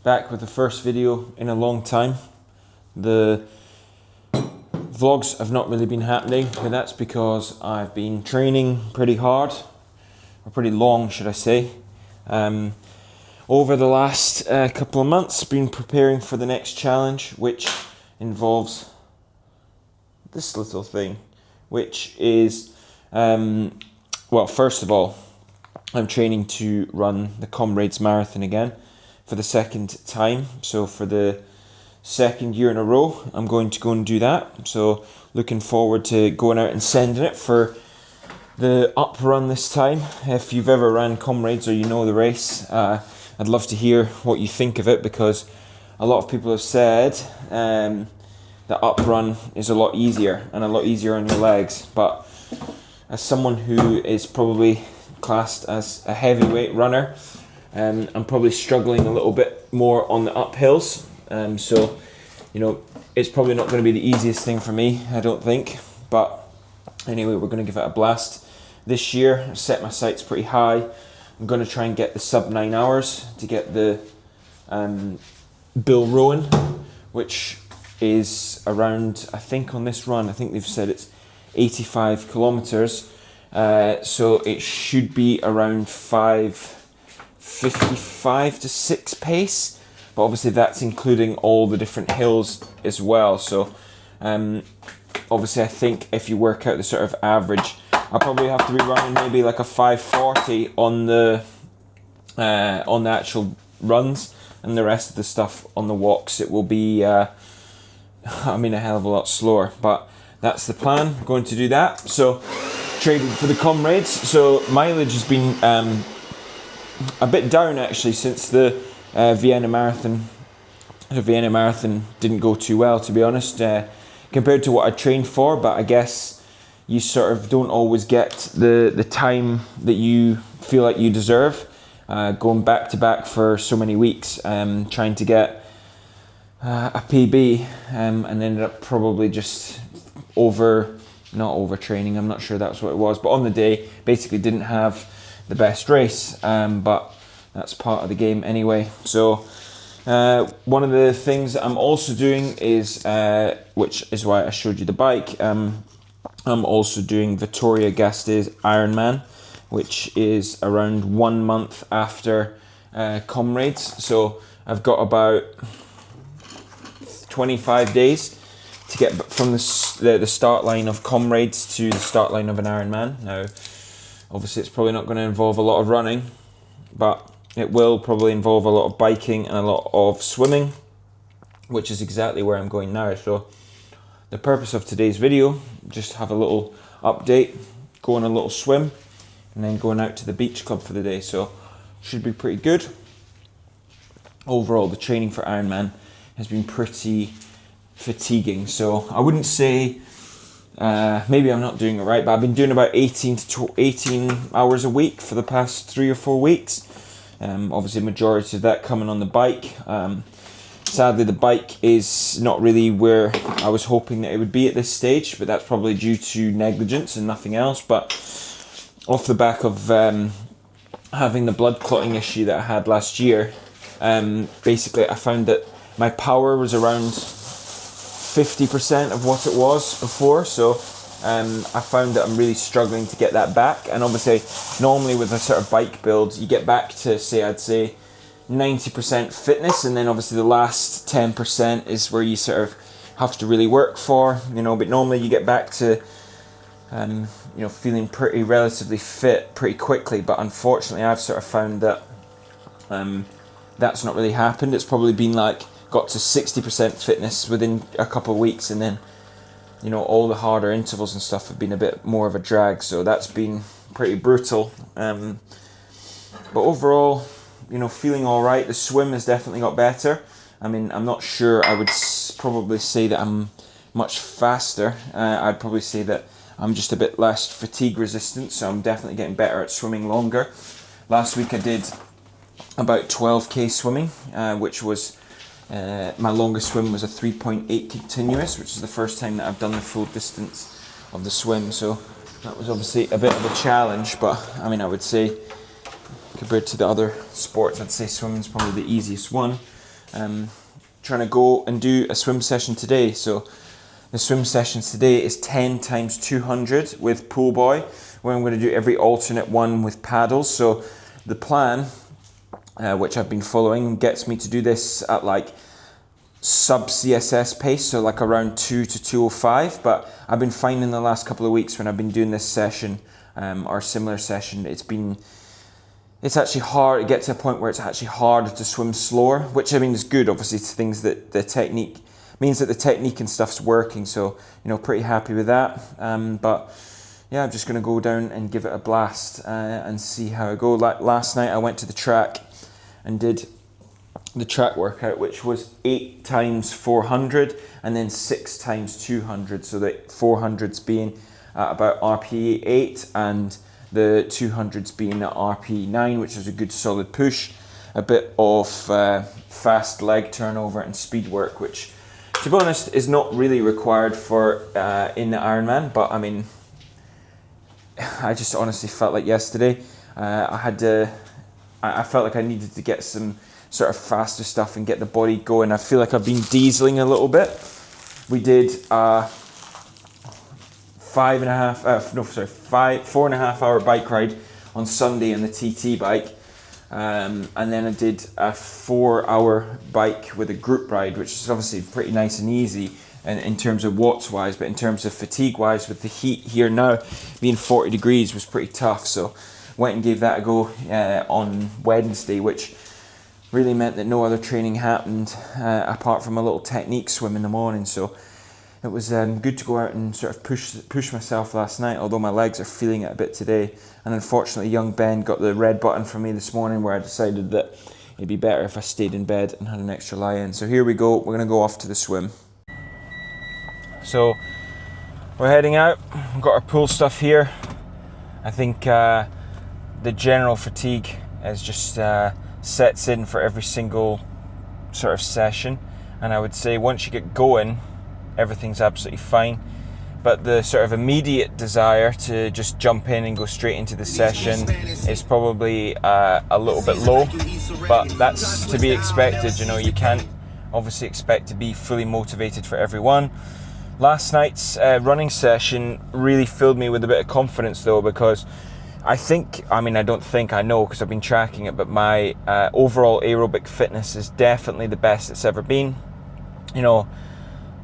back with the first video in a long time. The vlogs have not really been happening, but that's because I've been training pretty hard, or pretty long should I say. Over the last couple of months, been preparing for the next challenge, which involves this little thing, which is, well, first of all, I'm training to run the Comrades marathon again for the second time. So for the second year in a row, I'm going to go and do that. So looking forward to going out and sending it for the up run this time. If you've ever ran Comrades or you know the race, I'd love to hear what you think of it, because a lot of people have said the up run is a lot easier and a lot easier on your legs. But as someone who is probably classed as a heavyweight runner, I'm probably struggling a little bit more on the uphills. So, you know, it's probably not going to be the easiest thing for me, I don't think. But anyway, we're going to give it a blast this year. I've set my sights pretty high. I'm going to try and get the sub 9 hours to get the Bill Rowan, which is around, I think on this run, I think they've said it's 85 kilometers. So it should be around 5:55 to 6 pace, but obviously that's including all the different hills as well. So obviously I think if you work out the sort of average, I'll probably have to be running maybe like a 5:40 on the actual runs, and the rest of the stuff on the walks it will be a hell of a lot slower, but that's the plan. I'm going to do that. So training for the Comrades. So mileage has been a bit down actually since the Vienna Marathon. The Vienna Marathon didn't go too well, to be honest, compared to what I trained for. But I guess you sort of don't always get the time that you feel like you deserve, going back to back for so many weeks, trying to get a PB, and ended up probably just not overtraining, I'm not sure that's what it was, but on the day basically didn't have the best race, but that's part of the game anyway. So one of the things that I'm also doing is, which is why I showed you the bike, I'm also doing Vitoria-Gasteiz Ironman, which is around 1 month after Comrades. So I've got about 25 days to get from the start line of Comrades to the start line of an Ironman. Now, obviously it's probably not going to involve a lot of running, but it will probably involve a lot of biking and a lot of swimming, which is exactly where I'm going now. So the purpose of today's video, just have a little update, go on a little swim, and then going out to the beach club for the day. So should be pretty good. Overall, the training for Ironman has been pretty fatiguing. So I wouldn't say, maybe I'm not doing it right, but I've been doing about 18 hours a week for the past 3 or 4 weeks. Obviously majority of that coming on the bike. Sadly the bike is not really where I was hoping that it would be at this stage, but that's probably due to negligence and nothing else. But off the back of having the blood clotting issue that I had last year, basically I found that my power was around 50% of what it was before. So I found that I'm really struggling to get that back. And obviously normally with a sort of bike build, you get back to I'd say 90% fitness, and then obviously the last 10% is where you sort of have to really work for, but normally you get back to feeling pretty relatively fit pretty quickly. But unfortunately I've sort of found that that's not really happened. It's probably been like got to 60% fitness within a couple of weeks, and then all the harder intervals and stuff have been a bit more of a drag. So that's been pretty brutal, but overall feeling all right. The swim has definitely got better. I'm not sure I would probably say that I'm much faster. I'd probably say that I'm just a bit less fatigue resistant, so I'm definitely getting better at swimming longer. Last week I did about 12k swimming, which was my longest swim was a 3.8 continuous, which is the first time that I've done the full distance of the swim. So that was obviously a bit of a challenge, but I would say compared to the other sports, I'd say swimming's probably the easiest one. trying to go and do a swim session today. So the swim sessions today is 10 times 200 with pool boy, where I'm going to do every alternate one with paddles. So the plan, which I've been following, gets me to do this at like sub CSS pace, so like around 2 to 2:05. But I've been finding the last couple of weeks when I've been doing this session or a similar session, it's actually hard. It gets to a point where it's actually harder to swim slower, which I mean is good. Obviously, it's things that the technique means that the technique and stuff's working. So pretty happy with that. But yeah, I'm just going to go down and give it a blast and see how I go. Like last night, I went to the track and did the track workout, which was 8 times 400 and then 6 times 200. So the 400s being at about RPE 8 and the 200s being at RPE 9, which is a good solid push. A bit of fast leg turnover and speed work, which, to be honest, is not really required for in the Ironman. But I mean, I just honestly felt like yesterday I felt like I needed to get some sort of faster stuff and get the body going. I feel like I've been dieseling a little bit. We did 4.5 hour bike ride on Sunday on the TT bike, and then I did a 4 hour bike with a group ride, which is obviously pretty nice and easy in terms of watts wise, but in terms of fatigue wise, with the heat here now being 40 degrees, was pretty tough. So went and gave that a go on Wednesday, which really meant that no other training happened apart from a little technique swim in the morning. So it was good to go out and sort of push myself last night, although my legs are feeling it a bit today. And unfortunately, young Ben got the red button for me this morning, where I decided that it'd be better if I stayed in bed and had an extra lie-in. So here we go, we're going to go off to the swim. So we're heading out, we've got our pool stuff here. I think the general fatigue is just sets in for every single sort of session. And I would say once you get going, everything's absolutely fine, but the sort of immediate desire to just jump in and go straight into the session is probably a little bit low, but that's to be expected. You can't obviously expect to be fully motivated for everyone. Last night's running session really filled me with a bit of confidence though, because I know because I've been tracking it, but my overall aerobic fitness is definitely the best it's ever been.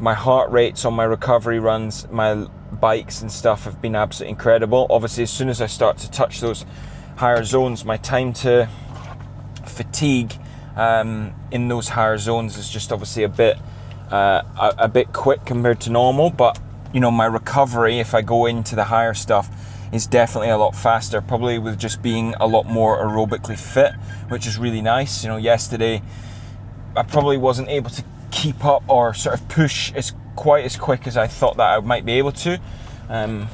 My heart rates on my recovery runs, my bikes and stuff have been absolutely incredible. Obviously, as soon as I start to touch those higher zones, my time to fatigue in those higher zones is just obviously a bit quick compared to normal. But my recovery, if I go into the higher stuff, is definitely a lot faster, probably with just being a lot more aerobically fit, which is really nice. Yesterday I probably wasn't able to keep up or sort of push quite as quick as I thought that I might be able to. I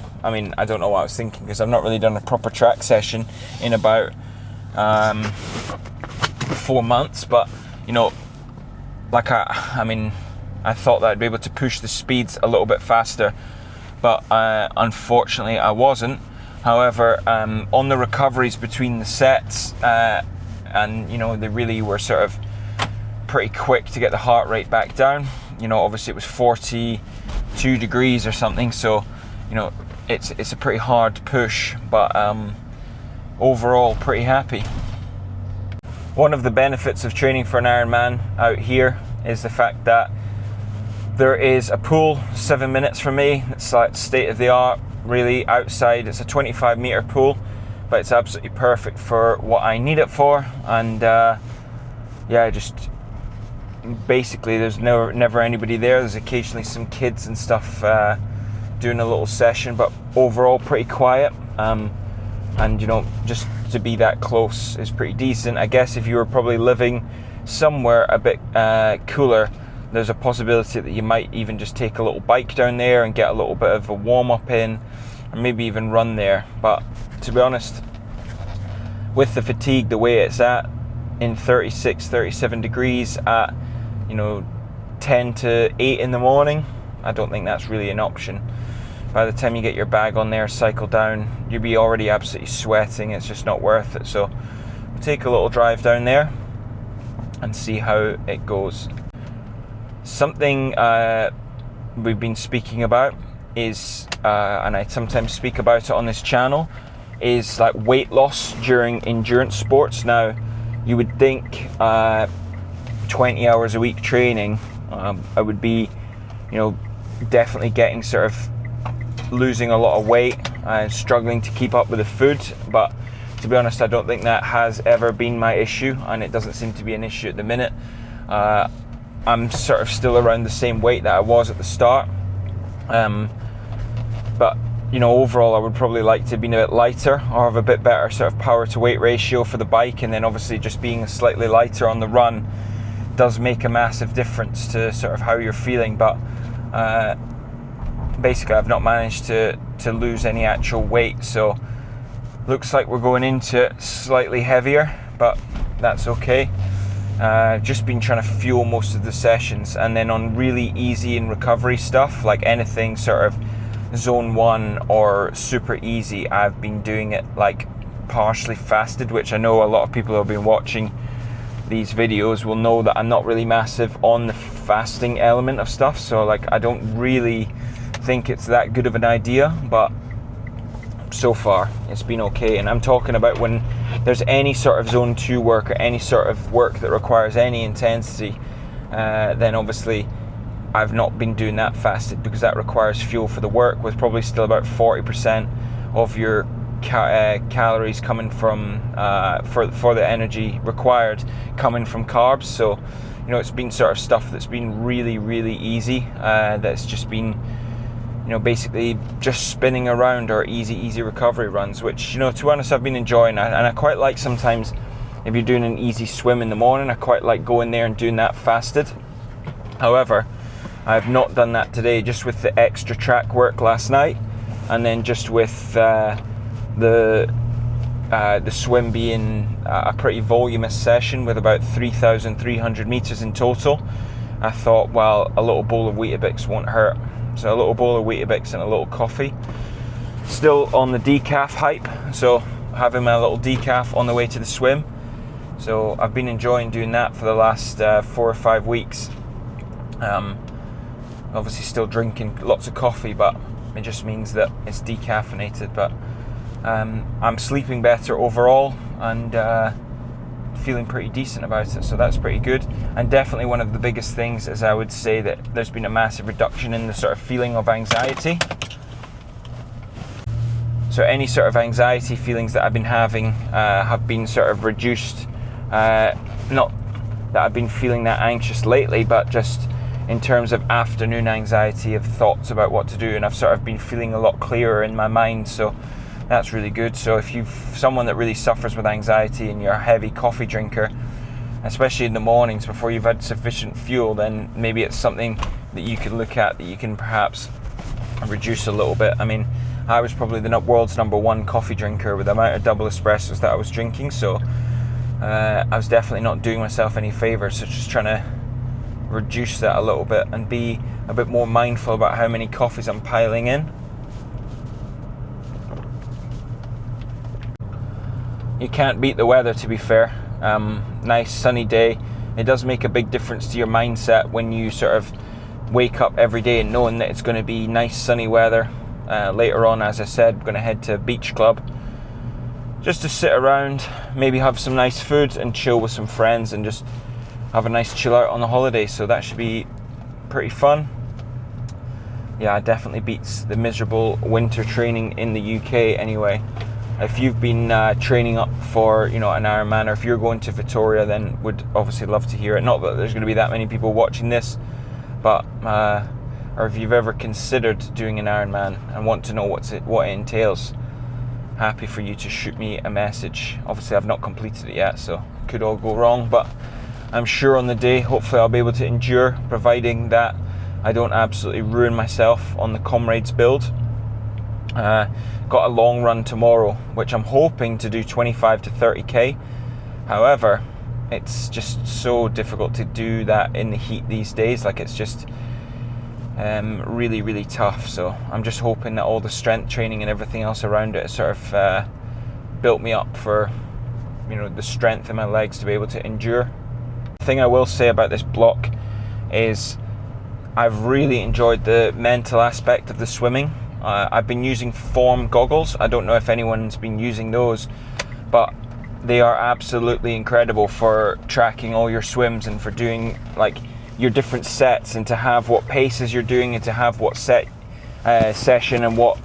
don't know what I was thinking, because I've not really done a proper track session in about 4 months, but I thought that I'd be able to push the speeds a little bit faster, but unfortunately I wasn't. However, on the recoveries between the sets, and they really were sort of pretty quick to get the heart rate back down. Obviously it was 42 degrees or something, so it's a pretty hard push, but overall pretty happy. One of the benefits of training for an Ironman out here is the fact that there is a pool 7 minutes from me. It's like state of the art, really, outside. It's a 25 meter pool, but it's absolutely perfect for what I need it for. And just basically there's never anybody there. There's occasionally some kids and stuff doing a little session, but overall pretty quiet. And just to be that close is pretty decent. I guess if you were probably living somewhere a bit cooler, there's a possibility that you might even just take a little bike down there and get a little bit of a warm-up in, or maybe even run there. But to be honest, with the fatigue the way it's at, in 36, 37 degrees at 10 to 8 in the morning, I don't think that's really an option. By the time you get your bag on there, cycle down, you'll be already absolutely sweating. It's just not worth it. So we'll take a little drive down there, and see how it goes. Something we've been speaking about is, and I sometimes speak about it on this channel, is like weight loss during endurance sports. Now, you would think 20 hours a week training, I would be, definitely getting sort of losing a lot of weight and struggling to keep up with the food, but to be honest, I don't think that has ever been my issue, and it doesn't seem to be an issue at the minute. I'm sort of still around the same weight that I was at the start, but overall I would probably like to be a bit lighter or have a bit better sort of power to weight ratio for the bike, and then obviously just being slightly lighter on the run does make a massive difference to sort of how you're feeling. But basically I've not managed to lose any actual weight, so looks like we're going into it slightly heavier, but that's okay. Just been trying to fuel most of the sessions, and then on really easy and recovery stuff, like anything sort of zone 1 or super easy, I've been doing it like partially fasted, which I know a lot of people who have been watching these videos will know that I'm not really massive on the fasting element of stuff, so like I don't really think it's that good of an idea, but so far it's been okay. And I'm talking about when there's any sort of zone 2 work or any sort of work that requires any intensity, then obviously I've not been doing that fasted, because that requires fuel for the work, with probably still about 40% of your calories coming from for the energy required coming from carbs. So it's been sort of stuff that's been really, really easy, that's just been basically just spinning around, or easy recovery runs, which to be honest I've been enjoying. And I quite like, sometimes if you're doing an easy swim in the morning, I quite like going there and doing that fasted. However, I've not done that today, just with the extra track work last night, and then just with the swim being a pretty voluminous session with about 3,300 meters in total. I thought, well, a little bowl of Weetabix won't hurt. So a little bowl of Weetabix and a little coffee. Still on the decaf hype, so having my little decaf on the way to the swim. So I've been enjoying doing that for the last 4 or 5 weeks. Obviously still drinking lots of coffee, but it just means that it's decaffeinated. But I'm sleeping better overall, and feeling pretty decent about it, so that's pretty good. And definitely one of the biggest things is, I would say that there's been a massive reduction in the sort of feeling of anxiety. So any sort of anxiety feelings that I've been having have been sort of reduced. Not that I've been feeling that anxious lately, but just in terms of afternoon anxiety of thoughts about what to do, and I've sort of been feeling a lot clearer in my mind, so that's really good. So if you've someone that really suffers with anxiety and you're a heavy coffee drinker, especially in the mornings before you've had sufficient fuel, then maybe it's something that you can look at, that you can perhaps reduce a little bit. I mean, I was probably the world's #1 coffee drinker with the amount of double espressos that I was drinking, so I was definitely not doing myself any favours. So just trying to reduce that a little bit and be a bit more mindful about how many coffees I'm piling in. You can't beat the weather, to be fair. Nice sunny day. It does make a big difference to your mindset when you sort of wake up every day and knowing that it's going to be nice sunny weather. Later on, as I said, I'm going to head to a beach club just to sit around, maybe have some nice food and chill with some friends and just have a nice chill out on the holiday. So that should be pretty fun. Yeah, it definitely beats the miserable winter training in the UK anyway. If you've been training up for, an Ironman, or if you're going to Vitoria, then would obviously love to hear it. Not that there's going to be that many people watching this, but or if you've ever considered doing an Ironman and want to know what it entails, happy for you to shoot me a message. Obviously, I've not completed it yet, so it could all go wrong, but I'm sure on the day, hopefully I'll be able to endure, providing that I don't absolutely ruin myself on the Comrades build. Got a long run tomorrow, which I'm hoping to do 25 to 30k. However, it's just so difficult to do that in the heat these days. Like, it's just really, really tough. So I'm just hoping that all the strength training and everything else around it sort of built me up for, the strength in my legs to be able to endure. thing I will say about this block is I've really enjoyed the mental aspect of the swimming. I've been using Form goggles. I don't know if anyone's been using those, but they are absolutely incredible for tracking all your swims and for doing like your different sets, and to have what paces you're doing, and to have what session and what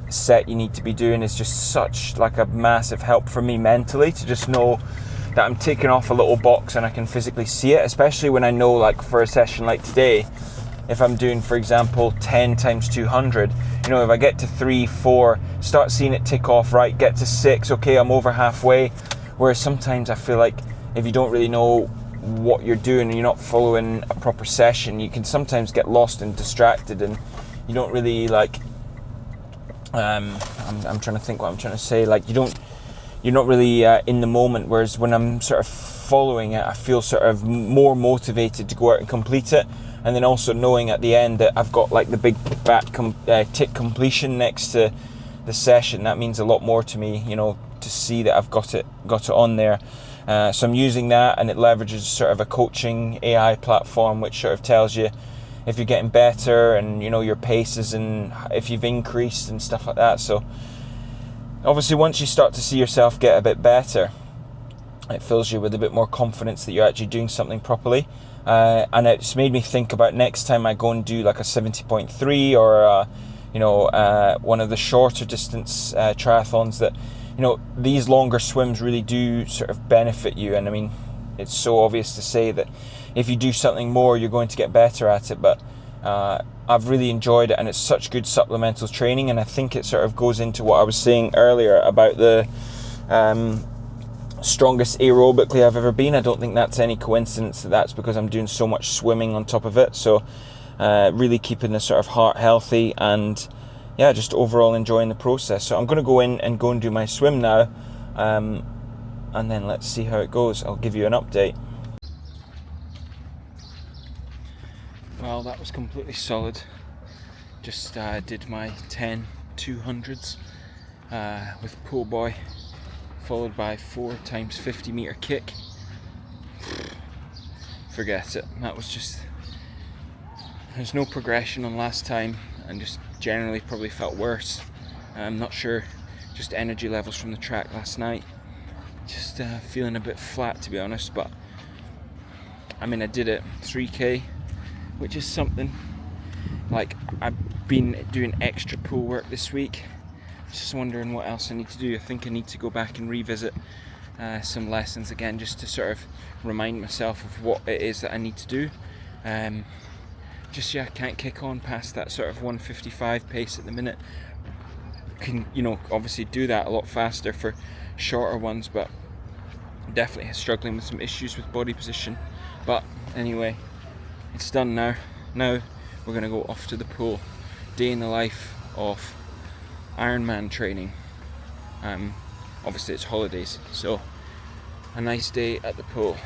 set you need to be doing is just such like a massive help for me mentally, to just know that I'm ticking off a little box and I can physically see it, especially when I know, like for a session like today, if I'm doing, for example, 10 times 200, if I get to 3, 4, start seeing it tick off, right, get to 6, okay, I'm over halfway. Whereas sometimes I feel like if you don't really know what you're doing and you're not following a proper session, you can sometimes get lost and distracted, and you don't really like, I'm trying to think what I'm trying to say, like you're not really in the moment, whereas when I'm sort of following it, I feel sort of more motivated to go out and complete it. And then also knowing at the end that I've got like the big fat tick completion next to the session, that means a lot more to me, to see that I've got it on there. So I'm using that, and it leverages sort of a coaching AI platform which sort of tells you if you're getting better and your paces and if you've increased and stuff like that. So obviously once you start to see yourself get a bit better, it fills you with a bit more confidence that you're actually doing something properly. And it's made me think about next time I go and do like a 70.3 or one of the shorter distance triathlons, that these longer swims really do sort of benefit you. And I mean, it's so obvious to say that if you do something more, you're going to get better at it, but I've really enjoyed it, and it's such good supplemental training. And I think it sort of goes into what I was saying earlier about the strongest aerobically I've ever been. I don't think that's any coincidence that's because I'm doing so much swimming on top of it. So really keeping the sort of heart healthy, and yeah, just overall enjoying the process. So I'm going to go in and do my swim now, and then let's see how it goes. I'll give you an update. Well, that was completely solid. Just did my 10 200s with pull boy, followed by 4 times 50 meter kick. Forget it. That was just, there's no progression on last time, and just generally probably felt worse. I'm not sure, just energy levels from the track last night. Just feeling a bit flat, to be honest, but I mean, I did it 3k, which is something. Like, I've been doing extra pool work this week. Just wondering what else I need to do. I think I need to go back and revisit some lessons again, just to sort of remind myself of what it is that I need to do. I can't kick on past that sort of 155 pace at the minute. Can obviously do that a lot faster for shorter ones, but definitely struggling with some issues with body position. But anyway, it's done now. Now we're going to go off to the pool. Day in the life of Ironman training. Obviously it's holidays, so a nice day at the pool.